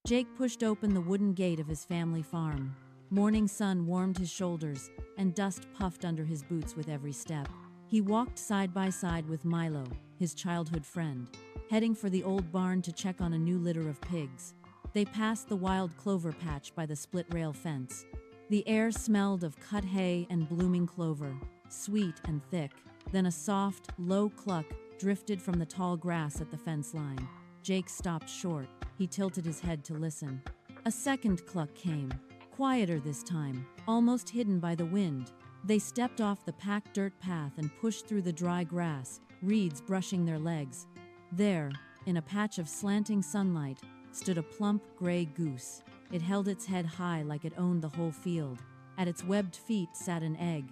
Jake pushed open the wooden gate of his family farm. Morning sun warmed his shoulders, and dust puffed under his boots with every step. He walked side by side with Milo, his childhood friend, heading for the old barn to check on a new litter of pigs. They passed the wild clover patch by the split-rail fence. The air smelled of cut hay and blooming clover, sweet and thick. Then a soft, low cluck drifted from the tall grass at the fence line. Jake stopped short. He tilted his head to listen. A second cluck came, quieter this time, almost hidden by the wind. They stepped off the packed dirt path and pushed through the dry grass, reeds brushing their legs. There, in a patch of slanting sunlight, stood a plump gray goose. It held its head high like it owned the whole field. At its webbed feet sat an egg.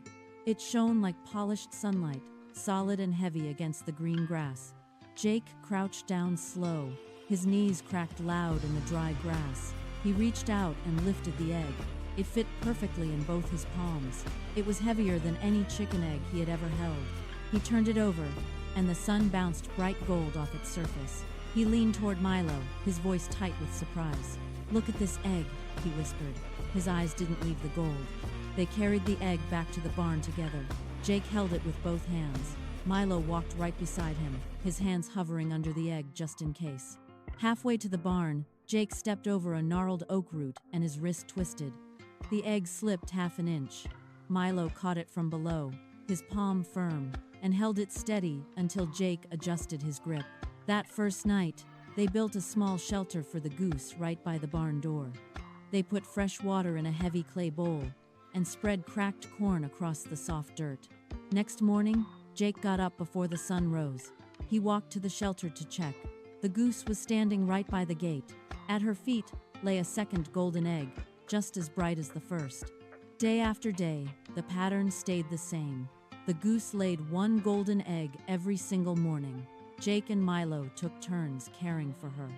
It shone like polished sunlight, solid and heavy against the green grass. Jake crouched down slow. His knees cracked loud in the dry grass. He reached out and lifted the egg. It fit perfectly in both his palms. It was heavier than any chicken egg he had ever held. He turned it over, and the sun bounced bright gold off its surface. He leaned toward Milo, his voice tight with surprise. "Look at this egg," he whispered. His eyes didn't leave the gold. They carried the egg back to the barn together. Jake held it with both hands. Milo walked right beside him, his hands hovering under the egg just in case. Halfway to the barn, Jake stepped over a gnarled oak root and his wrist twisted. The egg slipped half an inch. Milo caught it from below, his palm firm, and held it steady until Jake adjusted his grip. That first night, they built a small shelter for the goose right by the barn door. They put fresh water in a heavy clay bowl and spread cracked corn across the soft dirt. Next morning, Jake got up before the sun rose. He walked to the shelter to check. The goose was standing right by the gate. At her feet lay a second golden egg, just as bright as the first. Day after day, the pattern stayed the same. The goose laid one golden egg every single morning. Jake and Milo took turns caring for her.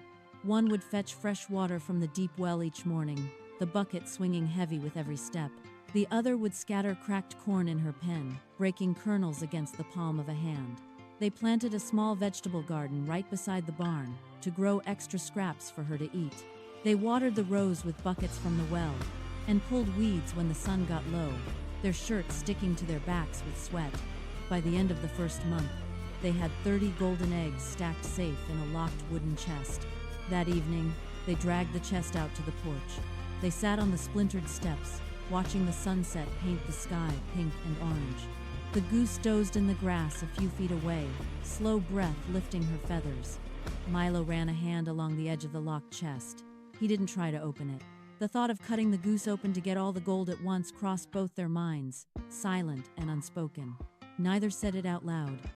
One would fetch fresh water from the deep well each morning, the bucket swinging heavy with every step. The other would scatter cracked corn in her pen, breaking kernels against the palm of a hand. They planted a small vegetable garden right beside the barn to grow extra scraps for her to eat. They watered the rows with buckets from the well and pulled weeds when the sun got low, their shirts sticking to their backs with sweat. By the end of the first month, they had 30 golden eggs stacked safe in a locked wooden chest. That evening, they dragged the chest out to the porch. They sat on the splintered steps, watching the sunset paint the sky pink and orange. The goose dozed in the grass a few feet away, slow breath lifting her feathers. Milo ran a hand along the edge of the locked chest. He didn't try to open it. The thought of cutting the goose open to get all the gold at once crossed both their minds, silent and unspoken. Neither said it out loud.